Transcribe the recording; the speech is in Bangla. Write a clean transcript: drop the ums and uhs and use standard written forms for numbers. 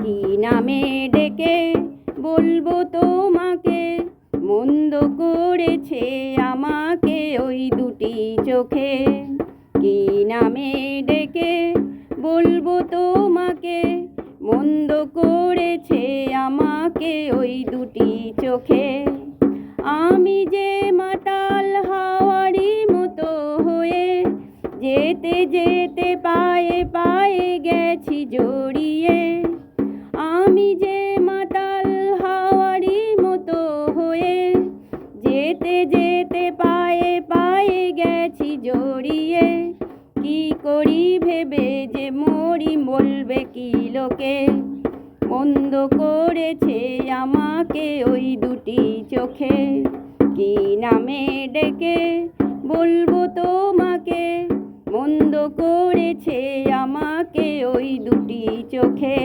কি নামে ডেকে বলবো তোমাকে, মন্দ করেছে আমাকে ওই দুটি চোখে। কি নামে ডেকে বলবো তোমাকে, মন্দ করেছে আমাকে ওই দুটি চোখে। আমি যে মাতাল হাওয়ারি মতো হয়ে যেতে যেতে পায়ে পায়ে গেছি জড়িয়ে। আমি যে মাতাল হাওয়ারি মতো হয়ে যেতে যেতে পায়ে পায়ে গেছি জড়িয়ে। কি করি ভেবে যে মরি, বলবে কি লোকে, মন্দ করেছে আমাকে ওই দুটি চোখে। কি নামে ডেকে বলবো তোমাকে, মন্দ করেছে আমাকে ওই দুটি চোখে।